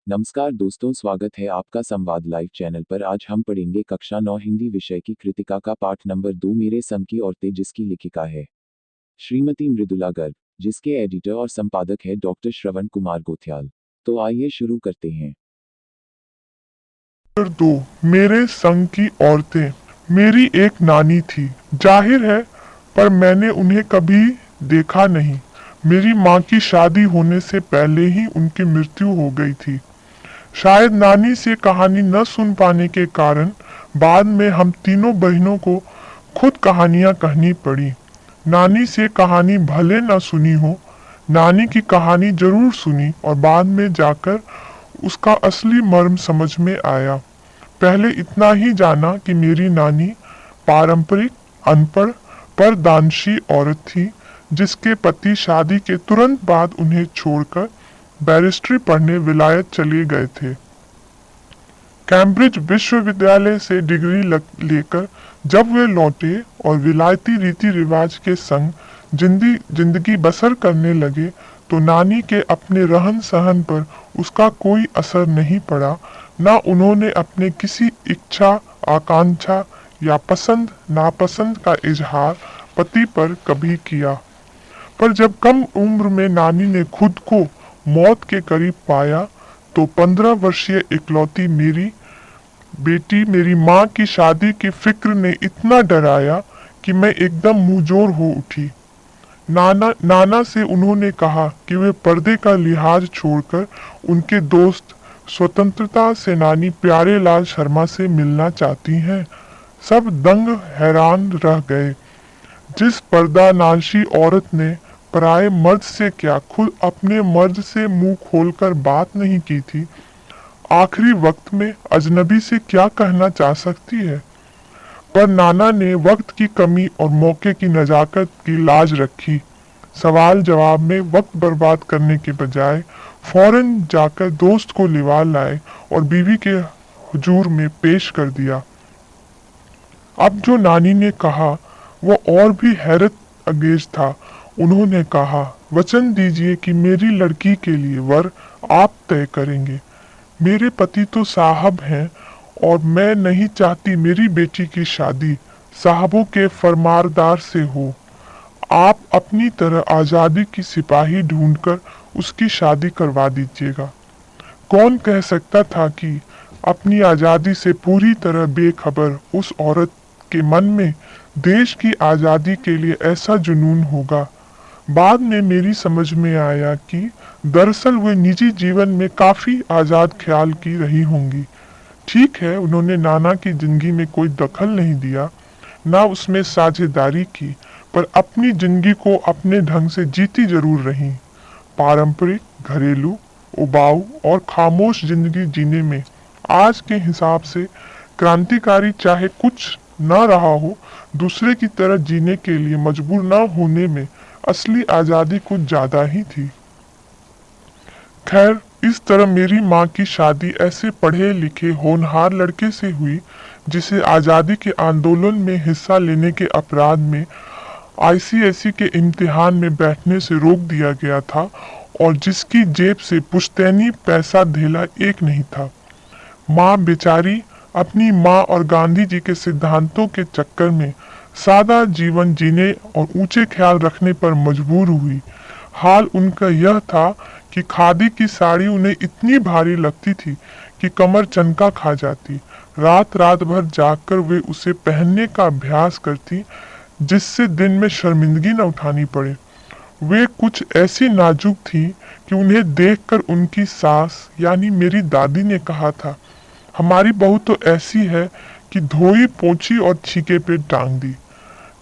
नमस्कार दोस्तों, स्वागत है आपका संवाद लाइव चैनल पर। आज हम पढ़ेंगे कक्षा 9 हिंदी विषय की कृतिका का पाठ नंबर 2 मेरे संग की औरतें, जिसकी लेखिका है श्रीमती मृदुला गर्ग, जिसके एडिटर और संपादक है डॉक्टर श्रवण कुमार गोथ्याल। तो आइए शुरू करते हैं। नंबर 2 मेरे संग की औरतें। मेरी एक नानी थी, जाहिर है, पर मैंने उन्हें कभी देखा नहीं। मेरी माँ की शादी होने से पहले ही उनकी मृत्यु हो गई थी। शायद नानी से कहानी न सुन पाने के कारण बाद में हम तीनों बहनों को खुद कहानियां कहनी पड़ी। नानी से कहानी भले न सुनी हो, नानी की कहानी जरूर सुनी और बाद में जाकर उसका असली मर्म समझ में आया। पहले इतना ही जाना कि मेरी नानी पारंपरिक, अनपढ़, परदानशी औरत थी, जिसके पति शादी के तुरंत बाद उन्हें छोड़कर बैरिस्ट्री पढ़ने विलायत चले गए थे। कैम्ब्रिज विश्वविद्यालय से डिग्री लेकर जब वे लौटे और विलायती रीति रिवाज के संग जिंदगी बसर करने लगे, तो नानी के अपने रहन सहन पर उसका कोई असर नहीं पड़ा। न उन्होंने अपने किसी इच्छा, आकांक्षा या पसंद नापसंद का इजहार पति पर कभी किया। पर जब कम उम्र में नानी ने खुद को मौत के करीब पाया, तो 15 वर्षीय इकलौती मेरी बेटी मेरी माँ की शादी की फिक्र ने इतना डराया कि मैं एकदम मुंहजोर हो उठी। नाना से उन्होंने कहा कि वे पर्दे का लिहाज छोड़कर उनके दोस्त स्वतंत्रता सेनानी प्यारेलाल शर्मा से मिलना चाहती हैं। सब दंग हैरान रह गए। जिस पर्दानाशी औरत ने पराये मर्द से क्या, खुद अपने मर्द से मुंह खोलकर बात नहीं की थी, आखिरी वक्त में अजनबी से क्या कहना चाह सकती है। पर नाना ने वक्त की कमी और मौके की नजाकत की लाज रखी। सवाल जवाब में वक्त बर्बाद करने के बजाय फौरन जाकर दोस्त को लिवा लाए और बीवी के हुजूर में पेश कर दिया। अब जो नानी ने कहा वो और भी हैरत अंगेज था। उन्होंने कहा, वचन दीजिए कि मेरी लड़की के लिए वर आप तय करेंगे। मेरे पति तो साहब हैं और मैं नहीं चाहती मेरी बेटी की शादी साहबों के फरमारदार से हो। आप अपनी तरह आजादी की सिपाही ढूंढकर उसकी शादी करवा दीजिएगा। कौन कह सकता था कि अपनी आजादी से पूरी तरह बेखबर उस औरत के मन में देश की आजादी के लिए ऐसा जुनून होगा। बाद में मेरी समझ में आया कि दरअसल वे निजी जीवन में काफी आजाद ख्याल की रही होंगी। ठीक है, उन्होंने नाना की जिंदगी में कोई दखल नहीं दिया, ना उसमें साझेदारी की, पर अपनी जिंदगी को अपने ढंग से जीती जरूर रही। पारंपरिक, घरेलू, उबाऊ और खामोश जिंदगी जीने में आज के हिसाब से क्रांतिकारी चाहे कुछ ना रहा हो, दूसरे की तरह जीने के लिए मजबूर ना होने में असली आजादी कुछ ज्यादा ही थी। खैर, इस तरह मेरी माँ की शादी ऐसे पढ़े लिखे होनहार लड़के से हुई, जिसे आजादी के आंदोलन में हिस्सा लेने के अपराध में आईसीएसई के इम्तिहान में बैठने से रोक दिया गया था और जिसकी जेब से पुश्तैनी पैसा धेला एक नहीं था। माँ बेचारी अपनी माँ और गांधी जी के सिद्धांतों के चक्कर में सादा जीवन जीने और ऊंचे ख्याल रखने पर मजबूर हुई। हाल उनका यह था कि खादी की साड़ी उन्हें इतनी भारी लगती थी कि कमर चनका खा जाती। रात रात भर जागकर वे उसे पहनने का अभ्यास करती, जिससे दिन में शर्मिंदगी न उठानी पड़े। वे कुछ ऐसी नाजुक थी कि उन्हें देखकर उनकी सास यानी मेरी दादी ने कहा था, हमारी बहू तो ऐसी है कि धोई पोंछी और छीके पे टांग दी।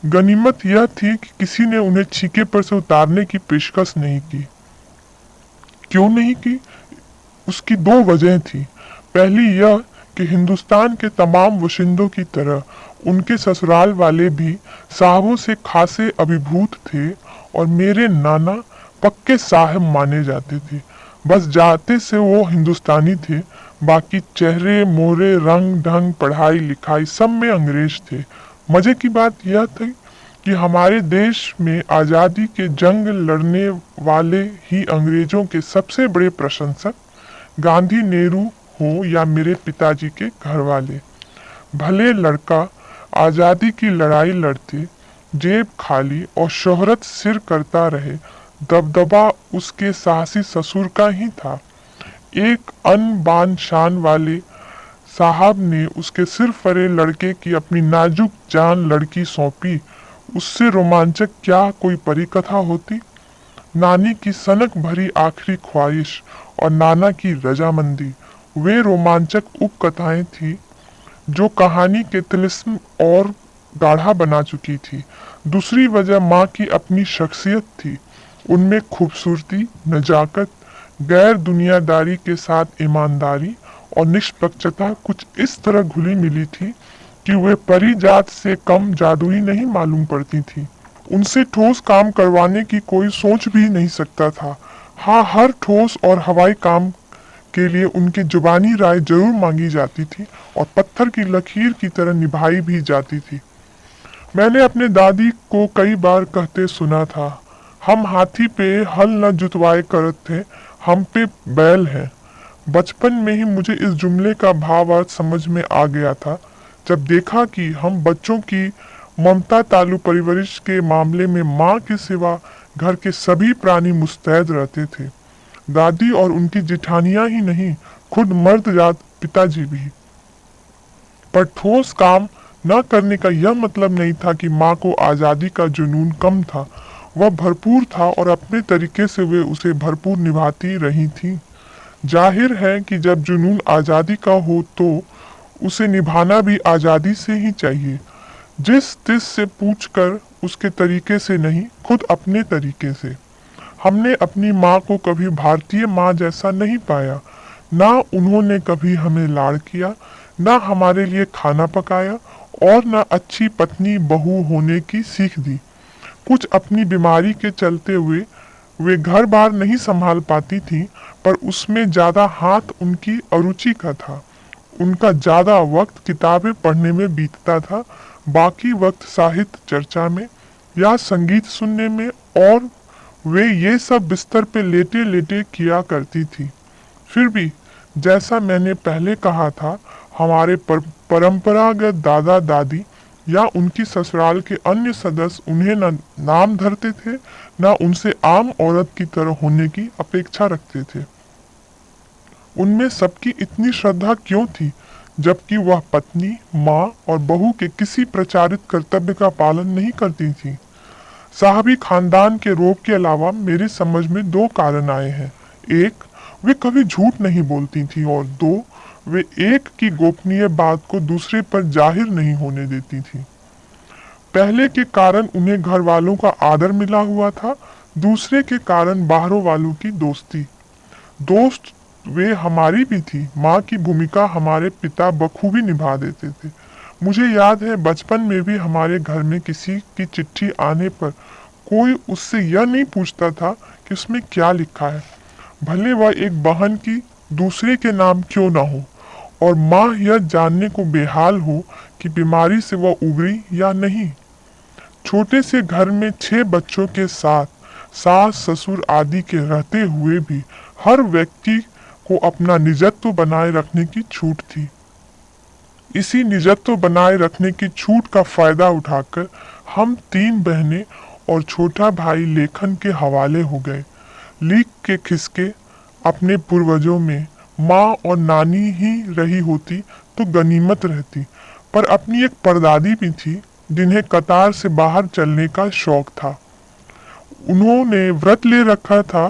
गनीमत यह थी कि किसी ने उन्हें छीके पर से उतारने की पेशकश नहीं की। क्यों नहीं की? उसकी दो वजह थी। पहली यह कि हिंदुस्तान के तमाम वशिंदों की तरह उनके ससुराल वाले भी साहबों से खासे अभिभूत थे और मेरे नाना पक्के साहब माने जाते थे। बस जाते से वो हिंदुस्तानी थे, बाकी चेहरे मोहरे, रंग ढंग, पढ़ाई लिखाई सब में अंग्रेज थे। मजे की बात यह थी कि हमारे देश में आजादी के जंग लड़ने वाले ही अंग्रेजों के सबसे बड़े प्रशंसक गांधी, नेहरू हो या मेरे पिताजी के घर वाले। भले लड़का आजादी की लड़ाई लड़ते, जेब खाली और शोहरत सिर करता रहे, दबदबा उसके साहसी ससुर का ही था। एक अन बान शान वाले साहब ने उसके सिर फरे लड़के की अपनी नाजुक जान लड़की सौंपी। उससे रोमांचक क्या कोई परी कथा होती। नानी की सनक भरी आखिरी ख्वाहिश और नाना की रजामंदी, वे रोमांचक उपकथाएं थी जो कहानी के तिलिस्म और गाढ़ा बना चुकी थी। दूसरी वजह माँ की अपनी शख्सियत थी। उनमें खूबसूरती, नजाकत, गैर दुनियादारी के साथ ईमानदारी और निष्पक्षता कुछ इस तरह घुली मिली थी कि वे परी जात से कम जादुई नहीं मालूम पड़ती थी। उनसे ठोस काम करवाने की कोई सोच भी नहीं सकता था। हाँ, हर ठोस और हवाई काम के लिए उनकी जुबानी राय जरूर मांगी जाती थी और पत्थर की लकीर की तरह निभाई भी जाती थी। मैंने अपने दादी को कई बार कहते सुना था, हम हाथी पे हल न जुतवाए करत थे, हम पे बैल हैं। बचपन में ही मुझे इस जुमले का भाव अर्थ समझ में आ गया था जब देखा कि हम बच्चों की ममता तालु परवरिश के मामले में माँ के सिवा घर के सभी प्राणी मुस्तैद रहते थे। दादी और उनकी जिठानियां ही नहीं, खुद मर्द जात पिताजी भी। पर ठोस काम न करने का यह मतलब नहीं था कि माँ को आजादी का जुनून कम था। वह भरपूर था और अपने तरीके से वे उसे भरपूर निभाती रही थी। जाहिर है कि जब जुनून आजादी का हो तो उसे निभाना भी आजादी से ही चाहिए। जिस तिस से पूछकर उसके तरीके से नहीं, खुद अपने तरीके से। हमने अपनी माँ को कभी भारतीय माँ जैसा नहीं पाया। ना उन्होंने कभी हमें लाड़ किया, ना हमारे लिए खाना पकाया और ना अच्छी पत्नी बहू होने की सीख दी। कुछ अपनी बीमारी के चलते हुए वे घर बार नहीं संभाल पाती थी, पर उसमें ज्यादा हाथ उनकी अरुचि का था। उनका ज्यादा वक्त किताबें पढ़ने में बीतता था, बाकी वक्त साहित्य चर्चा में या संगीत सुनने में, और वे ये सब बिस्तर पे लेटे लेटे किया करती थी। फिर भी जैसा मैंने पहले कहा था, हमारे परंपरागत दादा दादी या उनकी ससुराल के अन्य सदस्य उन्हें न नाम धरते थे, न उनसे आम औरत की तरह होने की अपेक्षा रखते थे। उनमें सबकी इतनी श्रद्धा क्यों थी, जबकि वह पत्नी, माँ और बहू के किसी प्रचारित कर्तव्य का पालन नहीं करती थी। साहबी खानदान के रोग के अलावा मेरी समझ में दो कारण आए हैं। एक, वे कभी झूठ नहीं बोलती थी, और दो, वे एक की गोपनीय बात को दूसरे पर जाहिर नहीं होने देती थी। पहले के कारण उन्हें घर वालों का आदर मिला हुआ था, दूसरे के कारण बाहरों वालों की दोस्ती। दोस्त वे हमारी भी थी। माँ की भूमिका हमारे पिता बखूबी निभा देते थे। मुझे याद है बचपन में भी हमारे घर में किसी की चिट्ठी आने पर कोई उससे यह नहीं पूछता था कि उसमें क्या लिखा है, भले वह एक बहन की दूसरे के नाम क्यों ना हो, और माँ यह जानने को बेहाल हो कि बीमारी से वह उबरी या नहीं। छोटे से घर में 6 बच्चों के साथ सास ससुर आदि के रहते हुए भी हर व्यक्ति को अपना निजत्व बनाए रखने की छूट थी। इसी निजत्व बनाए रखने की छूट का फायदा उठाकर हम 3 बहनें और छोटा भाई लेखन के हवाले हो गए। लीक के खिसके अपने पूर्वजों में माँ और नानी ही रही होती तो गनीमत रहती, पर अपनी एक परदादी भी थी जिन्हें कतार से बाहर चलने का शौक था। उन्होंने व्रत ले रखा था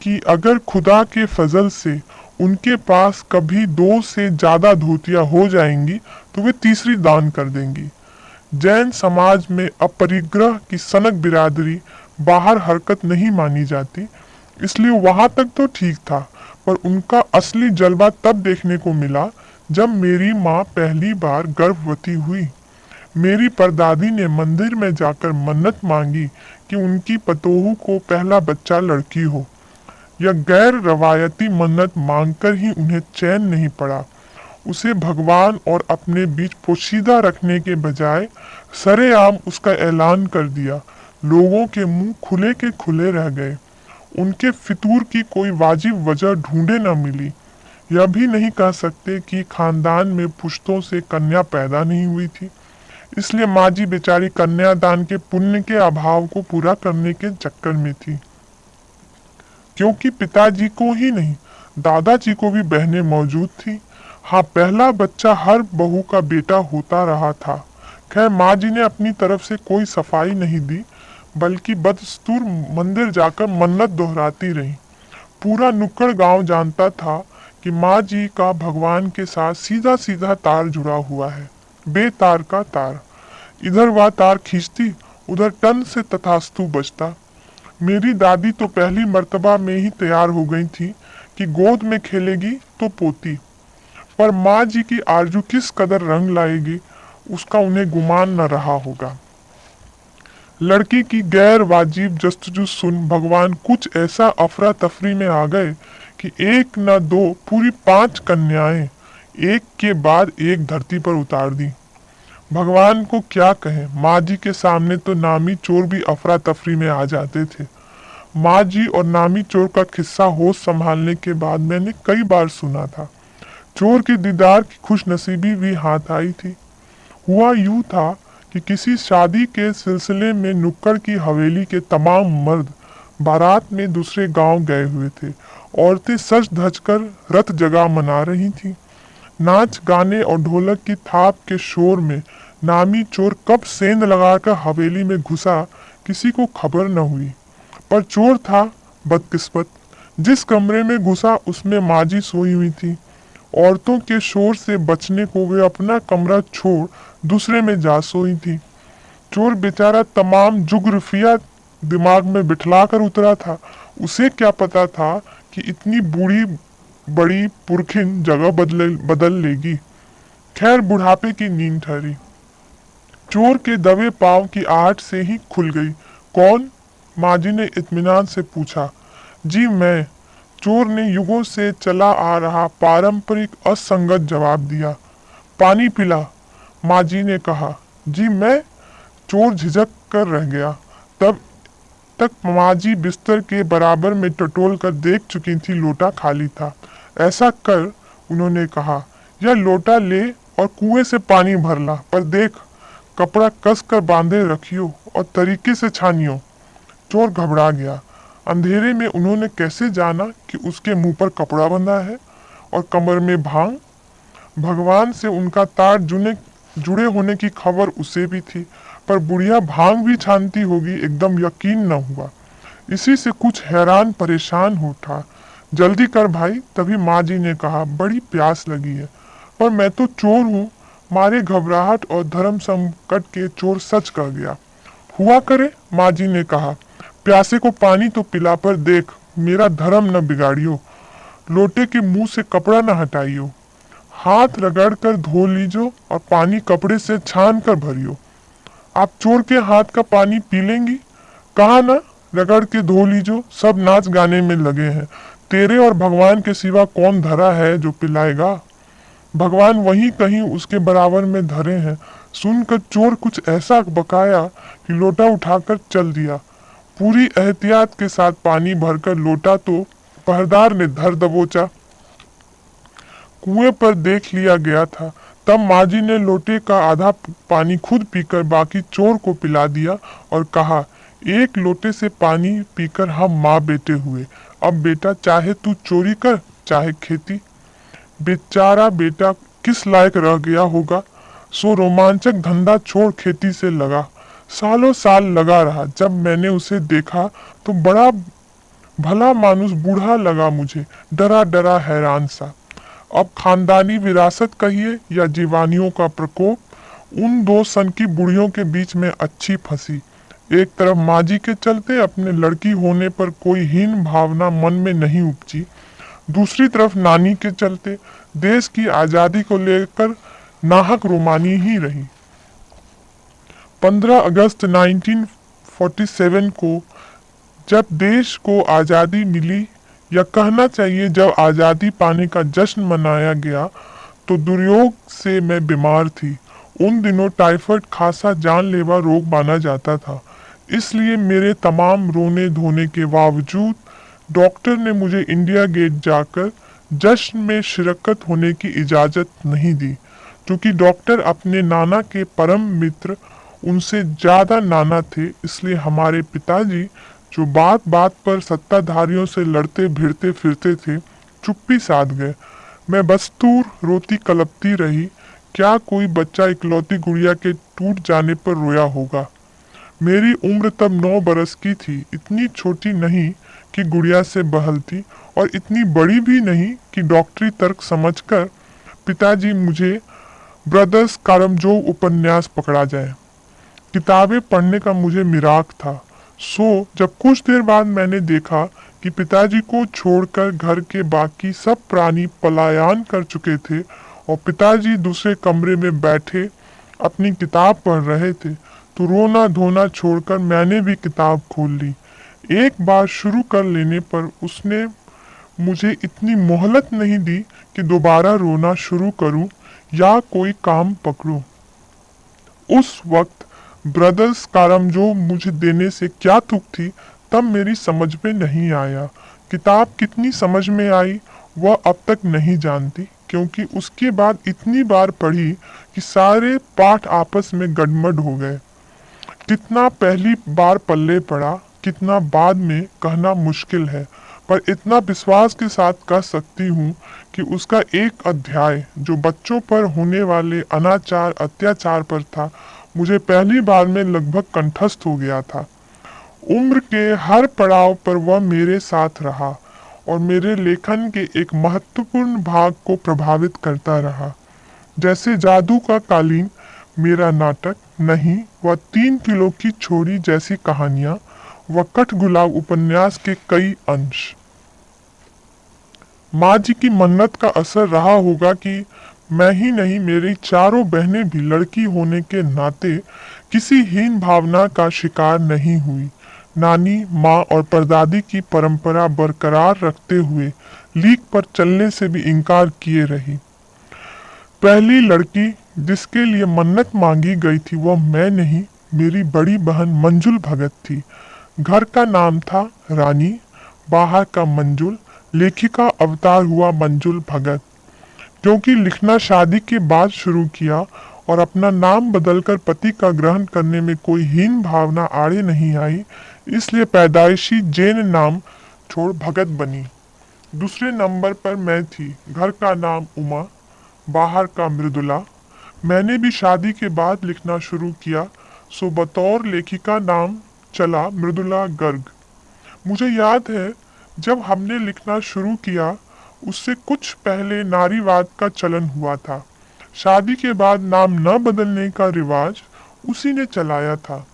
कि अगर खुदा के फजल से उनके पास कभी 2 से ज्यादा धोतियां हो जाएंगी तो वे तीसरी दान कर देंगी। जैन समाज में अपरिग्रह की सनक बिरादरी बाहर हरकत नहीं मानी जाती, इसलिए वहां तक तो ठीक था, पर उनका असली जलवा तब देखने को मिला जब मेरी माँ पहली बार गर्भवती हुई। मेरी परदादी ने मंदिर में जाकर मन्नत मांगी कि उनकी पतोहू को पहला बच्चा लड़की हो। यह गैर रवायती मन्नत मांगकर ही उन्हें चैन नहीं पड़ा। उसे भगवान और अपने बीच पोशीदा रखने के बजाय सरेआम उसका ऐलान कर दिया। लोगों के मुंह खुले के खुले रह गए। उनके फितूर की कोई वाजिब वजह ढूंढे न मिली। यह भी नहीं कह सकते कि खानदान में पुश्तों से कन्या पैदा नहीं हुई थी, इसलिए माँ जी बेचारी कन्यादान के पुण्य के अभाव को पूरा करने के चक्कर में थी। क्योंकि पिताजी को ही नहीं, दादाजी को भी बहनें मौजूद थी। हाँ, पहला बच्चा हर बहू का बेटा होता रहा था। खैर, माँ जी ने अपनी तरफ से कोई सफाई नहीं दी, बल्कि बदस्तूर मंदिर जाकर मन्नत दोहराती रही। पूरा नुक्कड़ गांव जानता था कि माँ जी का भगवान के साथ सीधा सीधा तार जुड़ा हुआ है, बेतार का तार। इधर वह तार खींचती, उधर टन से तथास्तु बजता। मेरी दादी तो पहली मर्तबा में ही तैयार हो गई थी कि गोद में खेलेगी तो पोती, पर माँ जी की आरजू किस कदर रंग लाएगी उसका उन्हें गुमान न रहा होगा। लड़की की गैर वाजिब जस्तजू सुन भगवान कुछ ऐसा अफरा तफरी में आ गए कि एक न दो पूरी 5 कन्याएं एक के बाद एक धरती पर उतार दी। भगवान को क्या कहें, माँ जी के सामने तो नामी चोर भी अफरा तफरी में आ जाते थे। माँ जी और नामी चोर का किस्सा होश संभालने के बाद मैंने कई बार सुना था। चोर के दीदार की खुशनसीबी भी हाथ आई थी। हुआ यूं था कि किसी शादी के सिलसिले में नुक्कड़ की हवेली के तमाम मर्द बारात में दूसरे गांव गए हुए थे। औरतें सज धज कर रत जगह मना रही थीं। नाच गाने और ढोलक की थाप के शोर में नामी चोर कब सेंध लगाकर हवेली में घुसा किसी को खबर न हुई। पर चोर था बदकिस्मत। जिस कमरे में घुसा उसमें माजी सोई हुई थी। औरतों के शोर से बचने को वे अपना कमरा छोड़ दूसरे में जा सोई थी। चोर बेचारा तमाम जुग्रफिया दिमाग में बिठला कर उतरा था। उसे क्या पता था कि इतनी बूढ़ी बड़ी पुरखिन जगह बदल लेगी। खैर, बुढ़ापे की नींद ठहरी। चोर के दबे पांव की आहट से ही खुल गई। कौन? माँ जी ने इत्मीनान से पूछा। जी मैं। चोर ने युगों से चला आ रहा पारंपरिक असंगत जवाब दिया। पानी पिला, माँ जी ने कहा। जी मैं। चोर झिझक कर रह गया। तब तक माँ जी बिस्तर के बराबर में टटोल कर देख चुकी थी लोटा खाली था। ऐसा कर उन्होंने कहा, यह लोटा ले और कुएं से पानी भर ला, पर देख कपड़ा कस कर बांधे रखियो और तरीके से छानियो। चोर घबरा गया। अंधेरे में उन्होंने कैसे जाना कि उसके मुंह पर कपड़ा बंधा है और कमर में भांग। भगवान से उनका तार जुड़े होने की खबर उसे भी थी, पर बुढ़िया भांग भी छानती होगी एकदम यकीन न हुआ। इसी से कुछ हैरान परेशान हो उठा। जल्दी कर भाई। तभी माँ जी ने कहा, बड़ी प्यास लगी है। पर मैं तो चोर हूँ। मारे घबराहट और धर्म संकट के चोर सच कह गया। हुआ करे, माँ जी ने कहा। प्यासे को पानी तो पिला, पर देख मेरा धर्म न बिगाड़ियो। लोटे के मुंह से कपड़ा न हटाइयो। हाथ रगड़ कर धो लीजो और पानी कपड़े से छान कर भरियो। आप चोर के हाथ का पानी पी लेंगी? कहा ना, रगड़ के धो लीजो। सब नाच गाने में लगे हैं। तेरे और भगवान के सिवा कौन धरा है जो पिलाएगा? भगवान वहीं कहीं उसके बराबर में धरे हैं। सुनकर चोर कुछ ऐसा बकाया कि लोटा उठाकर चल दिया। पूरी एहतियात के साथ पानी भरकर लोटा तो पहरेदार ने धर दबोचा। कुएं पर देख लिया गया था। तब माँ जी ने लोटे का आधा पानी खुद पीकर बाकी चोर को पिला दिया और कहा, एक लोटे से पानी पीकर हम माँ बेटे हुए। अब बेटा चाहे तू चोरी कर चाहे खेती। बेचारा बेटा किस लायक रह गया होगा। सो रोमांचक धंधा छोड़ खेती से लगा। सालों साल लगा रहा। जब मैंने उसे देखा तो बड़ा भला मानुस बूढ़ा लगा मुझे, डरा डरा हैरान सा। अब खानदानी विरासत कहिए या जीवानियों का प्रकोप, उन 2 सन की बुढ़ियों के बीच में अच्छी फंसी। एक तरफ माँ जी के चलते अपने लड़की होने पर कोई हीन भावना मन में नहीं उपजी, दूसरी तरफ नानी के चलते देश की आज़ादी को लेकर नाहक रोमानी ही रही। 15 अगस्त 1947 को जब देश को आज़ादी मिली, या कहना चाहिए जब आज़ादी पाने का जश्न मनाया गया, तो दुर्योग से मैं बीमार थी। उन दिनों टाइफाइड खासा जानलेवा रोग माना जाता था। इसलिए मेरे तमाम रोने धोने के बावजूद डॉक्टर ने मुझे इंडिया गेट जाकर जश्न में शिरकत होने की इजाज़त नहीं दी, क्योंकि डॉक्टर अपने नाना के परम मित्र, उनसे ज़्यादा नाना थे। इसलिए हमारे पिताजी, जो बात बात पर सत्ताधारियों से लड़ते भिड़ते फिरते थे, चुप्पी साध गए। मैं बस्तूर रोती कलपती रही। क्या कोई बच्चा इकलौती गुड़िया के टूट जाने पर रोया होगा? मेरी उम्र तब 9 बरस की थी, इतनी छोटी नहीं कि गुड़िया से बहलती और इतनी बड़ी भी नहीं कि डॉक्टरी तर्क समझकर पिताजी मुझे ब्रदर्स कारामजोव उपन्यास पकड़ा जाए। किताबें पढ़ने का मुझे मिराक था। जब कुछ देर बाद मैंने देखा कि पिताजी को छोड़कर घर के बाकी सब प्राणी पलायन कर चुके थे और पिताजी दूसरे कमरे में बैठे अपनी किताब पढ़ रहे थे, तो रोना धोना छोड़कर मैंने भी किताब खोल ली। एक बार शुरू कर लेने पर उसने मुझे इतनी मोहलत नहीं दी कि दोबारा रोना शुरू करूं या कोई काम पकड़ूं। उस वक्त ब्रदर्स कारामजोव मुझे देने से क्या तुक थी, तब मेरी समझ में नहीं आया। किताब कितनी समझ में आई वह अब तक नहीं जानती, क्योंकि उसके बाद इतनी बार पढ़ी कि सारे पाठ आपस में गड़मड़ हो गए। कितना पहली बार पल्ले पड़ा, कितना बाद में कहना मुश्किल है, पर इतना विश्वास के साथ कह सकती हूँ कि उसका एक अध्याय, जो बच्चों पर होने वाले अनाचार अत्याचार पर था, मुझे पहली बार में लगभग कंठस्थ हो गया था। उम्र के हर पड़ाव पर वह मेरे साथ रहा और मेरे लेखन के एक महत्वपूर्ण भाग को प्रभावित करता रहा। जैसे जादू का कालीन मेरा नाटक नहीं, वह 3 किलो की छोरी जैसी कहानियां, वह कठगुलाब उपन्यास के कई अंश। माँ जी की मन्नत का असर रहा होगा कि मैं ही नहीं, मेरी चारों बहनें भी लड़की होने के नाते किसी हीन भावना का शिकार नहीं हुई। नानी, माँ और परदादी की परंपरा बरकरार रखते हुए लीक पर चलने से भी इनकार किए रही। पहली लड़की जिसके लिए मन्नत मांगी गई थी वह मैं नहीं, मेरी बड़ी बहन मंजुल भगत थी। घर का नाम था रानी, बाहर का मंजुल, लेखिका अवतार हुआ मंजुल भगत। क्योंकि लिखना शादी के बाद शुरू किया और अपना नाम बदलकर पति का ग्रहण करने में कोई हीन भावना आड़े नहीं आई, इसलिए पैदाइशी जैन नाम छोड़ भगत बनी। दूसरे नंबर पर मैं थी। घर का नाम उमा, बाहर का मृदुला। मैंने भी शादी के बाद लिखना शुरू किया, सो बतौर लेखिका नाम चला मृदुला गर्ग। मुझे याद है जब हमने लिखना शुरू किया उससे कुछ पहले नारीवाद का चलन हुआ था। शादी के बाद नाम न बदलने का रिवाज उसी ने चलाया था।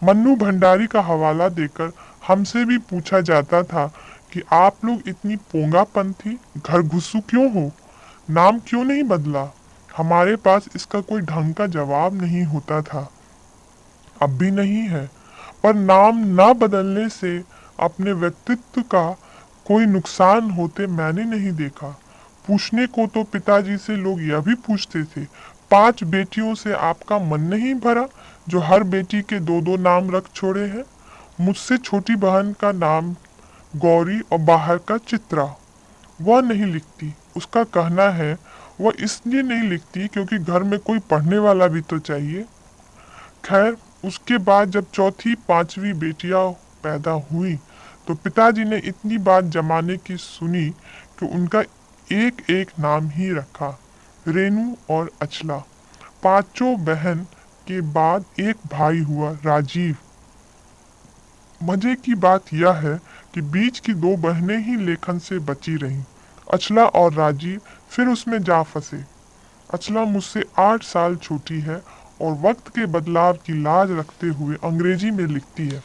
मन्नू भंडारी का हवाला देकर हमसे भी पूछा जाता था कि आप लोग इतनी पोंगापंथी घर घुस्सू क्यों हो, नाम क्यों नहीं बदला? हमारे पास इसका कोई ढंग का जवाब नहीं होता था। अब भी नहीं है, पर नाम न बदलने से अपने व्यक्तित्व का कोई नुकसान होते मैंने नहीं देखा। पूछने को तो पिताजी से लोग यह भी पूछते थे, 5 बेटियों से आपका मन नहीं भरा जो हर बेटी के 2-2 नाम रख छोड़े हैं? मुझसे छोटी बहन का नाम गौरी और बाहर का चित्रा। वह नहीं लिखती। उसका कहना है वह इसलिए नहीं लिखती क्योंकि घर में कोई पढ़ने वाला भी तो चाहिए। खैर, उसके बाद जब चौथी 5वीं बेटियां पैदा हुई तो पिताजी ने इतनी बात जमाने की सुनी कि उनका एक एक नाम ही रखा, रेनू और अचला। 5 बहन के बाद एक भाई हुआ, राजीव। मजे की बात यह है कि बीच की 2 बहनें ही लेखन से बची रहीं। अचला और राजीव फिर उसमें जा फंसे। अचला मुझसे 8 साल छोटी है और वक्त के बदलाव की लाज रखते हुए अंग्रेजी में लिखती है,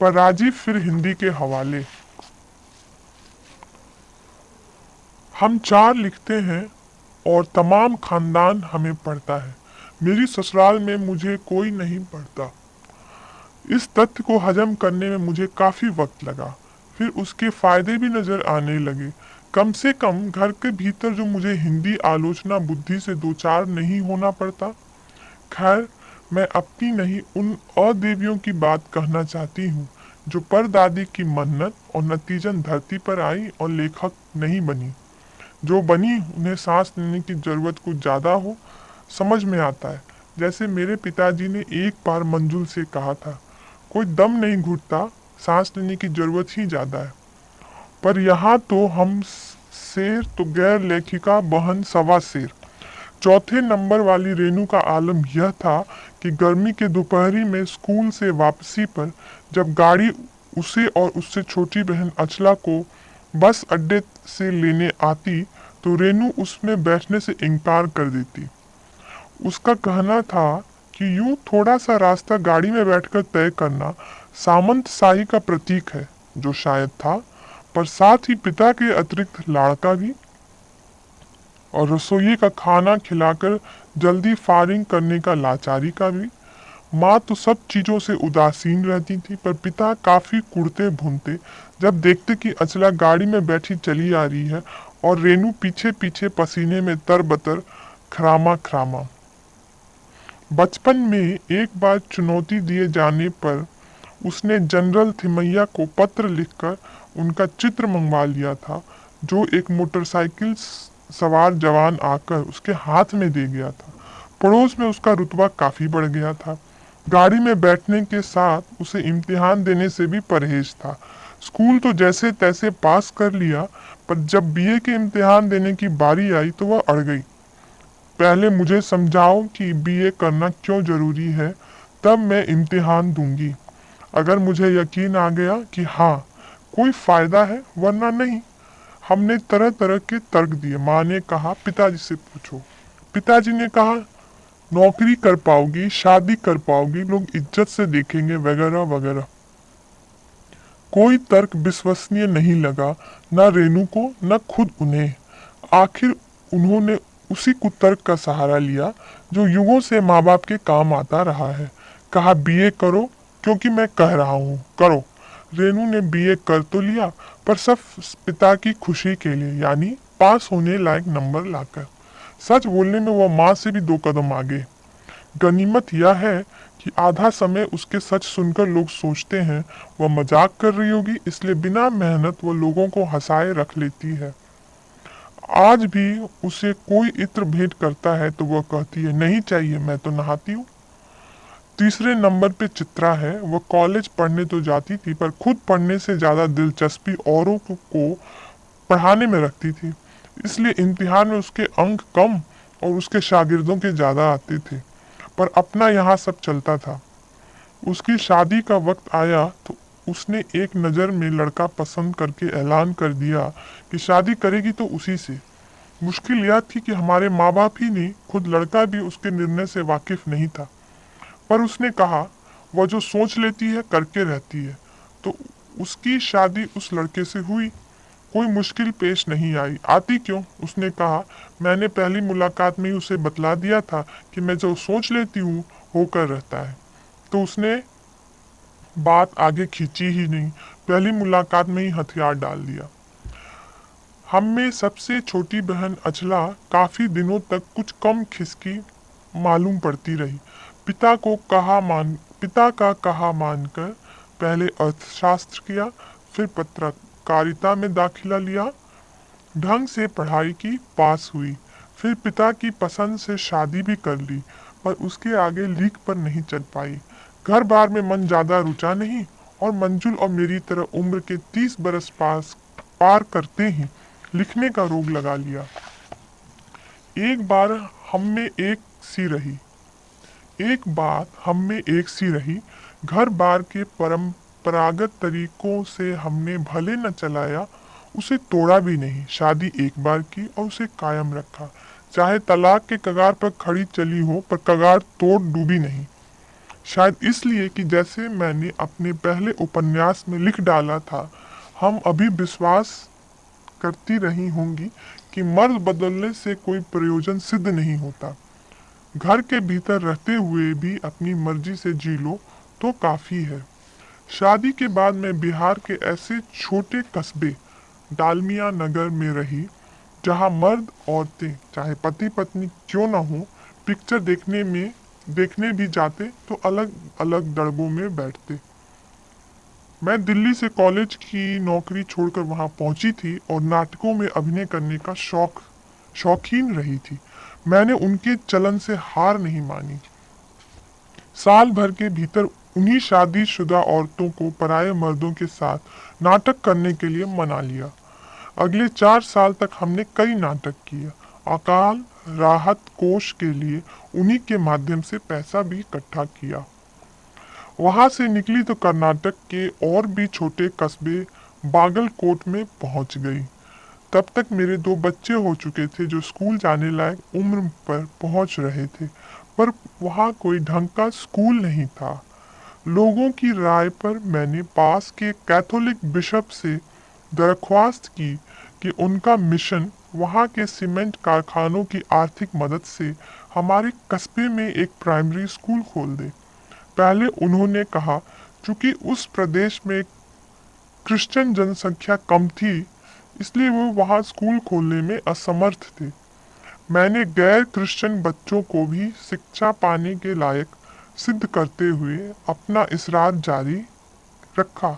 पर राजीव फिर हिंदी के हवाले। हम 4 लिखते हैं और तमाम खानदान हमें पढ़ता है। मेरी ससुराल में मुझे कोई नहीं पढ़ता। इस तथ्य को हजम करने में मुझे काफी वक्त लगा। फिर उसके फायदे भी नजर आने लगे। कम से कम घर के भीतर जो मुझे हिंदी आलोचना बुद्धि से 2-4 नहीं होना पड़ता। खैर, मैं अपनी नहीं उन अदेवियों की बात कहना चाहती हूँ जो परदादी की मन्नत और नतीजन धरती पर आई और लेखक नहीं बनी। जो बनी उन्हें सांस लेने की जरूरत कुछ ज्यादा हो, समझ में आता है। जैसे मेरे पिताजी ने एक बार मंजुल से कहा था, कोई दम नहीं घुटता, सांस लेने की जरूरत ही ज्यादा है। पर यहाँ तो हम शेर तो गैर लेखिका बहन सवा शेर। चौथे नंबर वाली रेनू का आलम यह था कि गर्मी के दोपहरी में स्कूल से वापसी पर जब गाड़ी उसे और उससे छोटी बहन अचला को बस अड्डे से लेने आती तो रेनू उसमें बैठने से इनकार कर देती। उसका कहना था कि यूं थोड़ा सा रास्ता गाड़ी में बैठकर तय करना सामंत शाही का प्रतीक है, जो शायद था, पर साथ ही पिता के अतिरिक्त लाड़का भी, और रसोई का खाना खिलाकर जल्दी फारिग करने का लाचारी का भी। माँ तो सब चीजों से उदासीन रहती थी, पर पिता काफी कुड़ते भूनते जब देखते कि अचला गाड़ी में बैठी चली आ रही है और रेनू पीछे पीछे पसीने में तरबतर खरामा खरामा। बचपन में एक बार चुनौती दिए जाने पर उसने जनरल थिमैया को पत्र लिखकर उनका चित्र मंगवा लिया था, जो एक मोटरसाइकिल सवार जवान आकर उसके हाथ में दे गया था। पड़ोस में उसका रुतबा काफी बढ़ गया था। गाड़ी में बैठने के साथ उसे इम्तिहान देने से भी परहेज था। स्कूल तो जैसे तैसे पास कर लिया, पर जब बीए के इम्तिहान देने की बारी आई तो वह अड़ गई। पहले मुझे समझाओ कि बीए करना क्यों जरूरी है, तब मैं इम्तिहान दूंगी। अगर मुझे यकीन आ गया कि हाँ कोई फायदा है, वरना नहीं। हमने तरह तरह के तर्क दिए। माँ ने कहा पिताजी से पूछो। पिताजी ने कहा नौकरी कर पाओगी, शादी कर पाओगी, लोग इज्जत से देखेंगे, वगैरह वगैरह। कोई तर्क विश्वसनीय नहीं लगा, न रेनू को न खुद उन्हें। आखिर उन्होंने उसी कुतर्क का सहारा लिया जो युगों से माँ बाप के काम आता रहा है। कहा बीए करो, क्योंकि मैं कह रहा हूँ करो। रेनू ने बीए कर तो लिया, पर सब पिता की खुशी के लिए, यानी पास होने लायक नंबर लाकर। सच बोलने में वह माँ से भी 2 कदम आगे। गनीमत यह है कि आधा समय उसके सच सुनकर लोग सोचते हैं वह मजाक कर रही होगी, इसलिए बिना मेहनत वह लोगों को हंसाए रख लेती है। आज भी उसे कोई इत्र भेंट करता है तो वह कहती है नहीं चाहिए, मैं तो नहाती हूँ। तीसरे नंबर पे चित्रा है। वह कॉलेज पढ़ने तो जाती थी, पर खुद पढ़ने से ज्यादा दिलचस्पी औरों को पढ़ाने में रखती थी। इसलिए इम्तिहान में उसके अंक कम और उसके शागिर्दों के ज्यादा आते थे। पर अपना यहाँ सब चलता था। उसकी शादी का वक्त आया तो उसने एक नज़र में लड़का पसंद करके ऐलान कर दिया कि शादी करेगी तो उसी से। मुश्किल यह थी कि हमारे माँ बाप ही नहीं, खुद लड़का भी उसके निर्णय से वाकिफ नहीं था। पर उसने कहा वह जो सोच लेती है करके रहती है, तो उसकी शादी उस लड़के से हुई। कोई मुश्किल पेश नहीं आई। आती क्यों? उसने कहा मैंने पहली मुलाकात में ही उसे बतला दिया था कि मैं जो सोच लेती हूँ होकर रहता है। तो उसने बात आगे खींची ही नहीं, पहली मुलाकात में ही हथियार डाल दिया। हम में सबसे छोटी बहन अचला काफी दिनों तक कुछ कम खिसकी मालूम पड़ती रही। पिता का कहा मानकर पहले अर्थशास्त्र किया, फिर पत्रकारिता में दाखिला लिया, ढंग से पढ़ाई की, पास हुई, फिर पिता की पसंद से शादी भी कर ली, पर उसके आगे लीक पर नहीं चल पाई। घर बार में मन ज्यादा रुचा नहीं और मंजुल और मेरी तरह उम्र के 30 बरस पार करते ही लिखने का रोग लगा लिया। एक बात हम में एक सी रही, घर बार के परंपरागत तरीकों से हमने भले न चलाया, उसे तोड़ा भी नहीं। शादी एक बार की और उसे कायम रखा, चाहे तलाक के कगार पर खड़ी चली हो, पर कगार तोड़ डूबी नहीं। शायद इसलिए कि जैसे मैंने अपने पहले उपन्यास में लिख डाला था, हम अभी विश्वास करती रही होंगी कि मर्द बदलने से कोई प्रयोजन सिद्ध नहीं होता। घर के भीतर रहते हुए भी अपनी मर्जी से जी लो तो काफी है। शादी के बाद मैं बिहार के ऐसे छोटे कस्बे डालमिया नगर में रही, जहां मर्द औरतें चाहे पति पत्नी क्यों न हो, पिक्चर देखने भी जाते तो अलग अलग दड़बों में बैठते। मैं दिल्ली से कॉलेज की नौकरी छोड़कर वहां पहुंची थी और नाटकों में अभिनय करने का शौकीन रही थी। मैंने उनके चलन से हार नहीं मानी। साल भर के भीतर उन्हीं शादीशुदा औरतों को पराये मर्दों के साथ नाटक करने के लिए मना लिया। अगले 4 साल तक हमने कई नाटक किए। अकाल राहत कोष के लिए उन्हीं के माध्यम से पैसा भी इकट्ठा किया। वहां से निकली तो कर्नाटक के और भी छोटे कस्बे बागलकोट में पहुंच गई। तब तक मेरे 2 बच्चे हो चुके थे जो स्कूल जाने लायक उम्र पर पहुंच रहे थे, पर वहां कोई ढंग का स्कूल नहीं था। लोगों की राय पर मैंने पास के कैथोलिक बिशप से दरख्वास्त की कि उनका मिशन वहां के सीमेंट कारखानों की आर्थिक मदद से हमारे कस्बे में एक प्राइमरी स्कूल खोल दे। पहले उन्होंने कहा, चूंकि उस प्रदेश में क्रिश्चियन जनसंख्या कम थी, इसलिए वो वहां स्कूल खोलने में असमर्थ थे। मैंने गैर क्रिश्चियन बच्चों को भी शिक्षा पाने के लायक सिद्ध करते हुए अपना इसरार जारी रखा।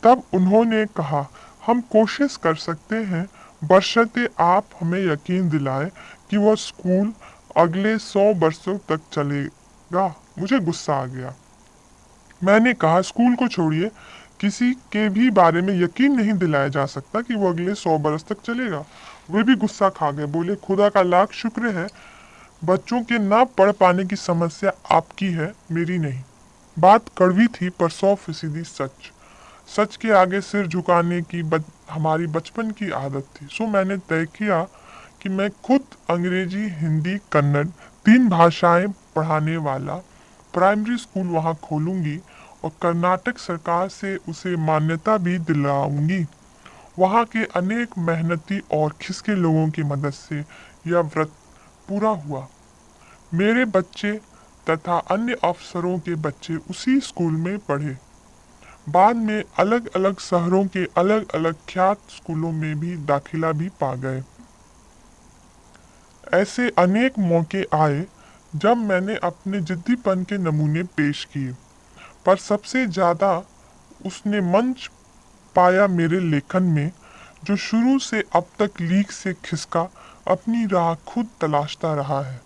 तब उन्होंने कहा, हम कोशिश कर सकते हैं, बशर्ते आप हमें यकीन दिलाएं कि वह स्कूल अगले 100 वर्षों तक चलेगा। मुझे गुस्सा आ गया। मैंने कहा, स्कूल को छोड़िए, किसी के भी बारे में यकीन नहीं दिलाया जा सकता कि वो अगले 100 बरस तक चलेगा। वे भी गुस्सा खा गए। बोले, खुदा का लाख शुक्र है, बच्चों के ना पढ़ पाने की समस्या आपकी है, मेरी नहीं। बात कड़वी थी पर 100% सच। सच के आगे सिर झुकाने की हमारी बचपन की आदत थी। सो मैंने तय किया कि मैं खुद अंग्रेजी, हिंदी, कन्नड़ 3 भाषाएं पढ़ाने वाला प्राइमरी स्कूल वहां खोलूंगी और कर्नाटक सरकार से उसे मान्यता भी दिलाऊंगी। वहां के अनेक मेहनती और खिसके लोगों की मदद से यह व्रत पूरा हुआ। मेरे बच्चे तथा अन्य अफसरों के बच्चे उसी स्कूल में पढ़े। बाद में अलग अलग शहरों के अलग अलग ख्यात स्कूलों में भी दाखिला भी पा गए। ऐसे अनेक मौके आए जब मैंने अपने जिद्दीपन के नमूने पेश किए, पर सबसे ज्यादा उसने मंच पाया मेरे लेखन में, जो शुरू से अब तक लीक से खिसका अपनी राह खुद तलाशता रहा है।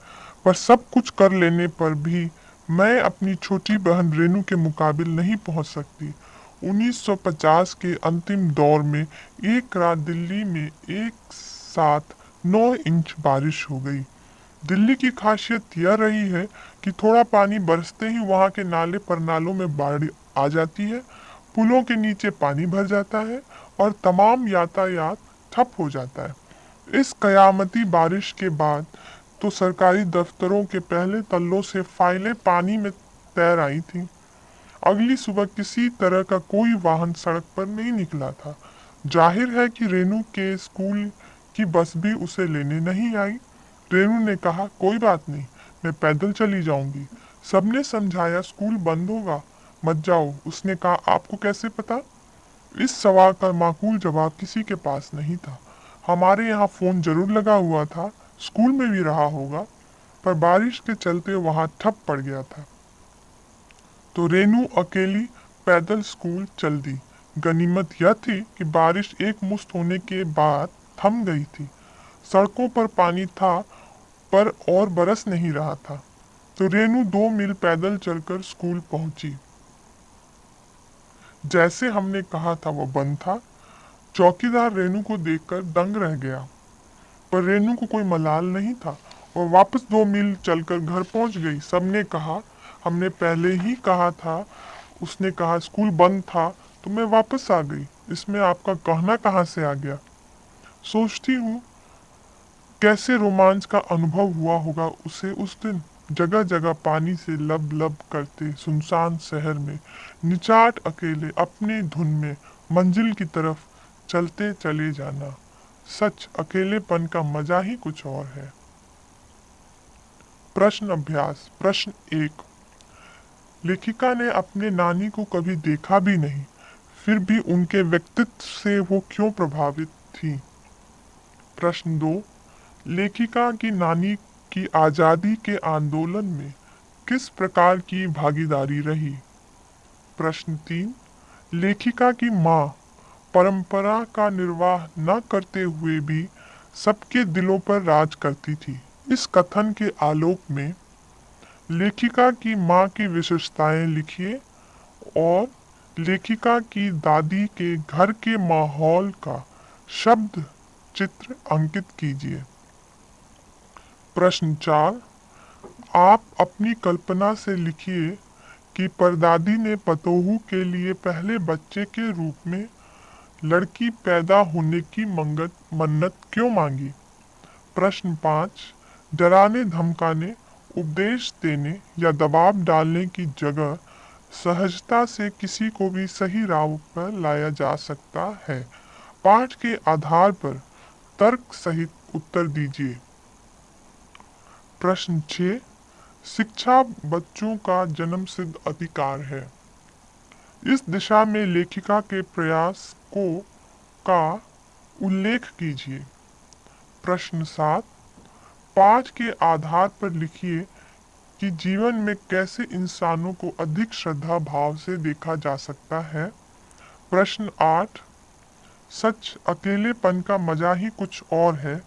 पर सब कुछ कर लेने पर भी मैं अपनी छोटी बहन रेनू के मुकाबिल नहीं पहुंच सकती। 1950 के अंतिम दौर में एक रात दिल्ली में एक साथ 9 इंच बारिश हो गई। दिल्ली की खासियत यह रही है कि थोड़ा पानी बरसते ही वहां के नाले पर नालों में बाढ़ आ जाती है, पुलों के नीचे पानी भर जाता है और तमाम यातायात ठप हो जाता है। इस कयामती बारिश के बाद तो सरकारी दफ्तरों के पहले तल्लों से फाइलें पानी में तैर आई थीं। अगली सुबह किसी तरह का कोई वाहन सड़क पर नहीं निकला था। जाहिर है कि रेनू के स्कूल की बस भी उसे लेने नहीं आई। रेनू ने कहा, कोई बात नहीं, मैं पैदल चली जाऊंगी। सबने समझाया, स्कूल बंद होगा, मत जाओ। उसने कहा, आपको कैसे पता? इस सवाल का माकूल जवाब किसी के पास नहीं था। हमारे यहाँ फोन जरूर लगा हुआ था, स्कूल में भी रहा होगा, पर बारिश के चलते वहां ठप पड़ गया था। तो रेनू अकेली पैदल स्कूल चल दी। गनीमत यह थी कि बारिश एक मुश्त होने के बाद थम गई थी। सड़कों पर पानी था पर और बरस नहीं रहा था। तो रेनू 2 मील पैदल चलकर स्कूल पहुंची। जैसे हमने कहा था वो बंद था। चौकीदार रेनू को देखकर दंग रह गया, पर रेनू को कोई मलाल नहीं था और वापस 2 मील चलकर घर पहुंच गई। सबने कहा, हमने पहले ही कहा था। उसने कहा, स्कूल बंद था तो मैं वापस आ गई, इसमें आपका कहना कहाँ से आ गया? सोचती हूँ कैसे रोमांच का अनुभव हुआ होगा उसे उस दिन। जगह जगह पानी से लब लब करते सुनसान शहर में निचाट अकेले अपनी धुन में मंजिल की तरफ चलते चले जाना। सच, अकेलेपन का मजा ही कुछ और है। प्रश्न अभ्यास। प्रश्न 1। लेखिका ने अपने नानी को कभी देखा भी नहीं, फिर भी उनके व्यक्तित्व से वो क्यों प्रभावित थी? प्रश्न 2। लेखिका की नानी की आजादी के आंदोलन में किस प्रकार की भागीदारी रही? प्रश्न 3। लेखिका की माँ परंपरा का निर्वाह न करते हुए भी सबके दिलों पर राज करती थी। इस कथन के आलोक में लेखिका की माँ की विशेषताएं लिखिए और लेखिका की दादी के घर के माहौल का शब्द चित्र अंकित कीजिए। प्रश्न 4, आप अपनी कल्पना से लिखिए कि परदादी ने पतोहू के लिए पहले बच्चे के रूप में लड़की पैदा होने की मन्नत क्यों मांगी। प्रश्न 5, डराने धमकाने, उपदेश देने या दबाव डालने की जगह सहजता से किसी को भी सही राह पर लाया जा सकता है। पाठ के आधार पर तर्क सहित उत्तर दीजिए। प्रश्न 6, शिक्षा बच्चों का जन्मसिद्ध अधिकार है। इस दिशा में लेखिका के प्रयास का उल्लेख कीजिए। प्रश्न 7, पाठ के आधार पर लिखिए कि जीवन में कैसे इंसानों को अधिक श्रद्धा भाव से देखा जा सकता है। प्रश्न 8, सच अकेलेपन का मजा ही कुछ और है।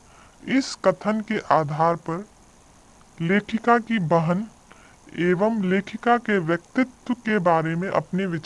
इस कथन के आधार पर लेखिका की बहन एवं लेखिका के व्यक्तित्व के बारे में अपने विचार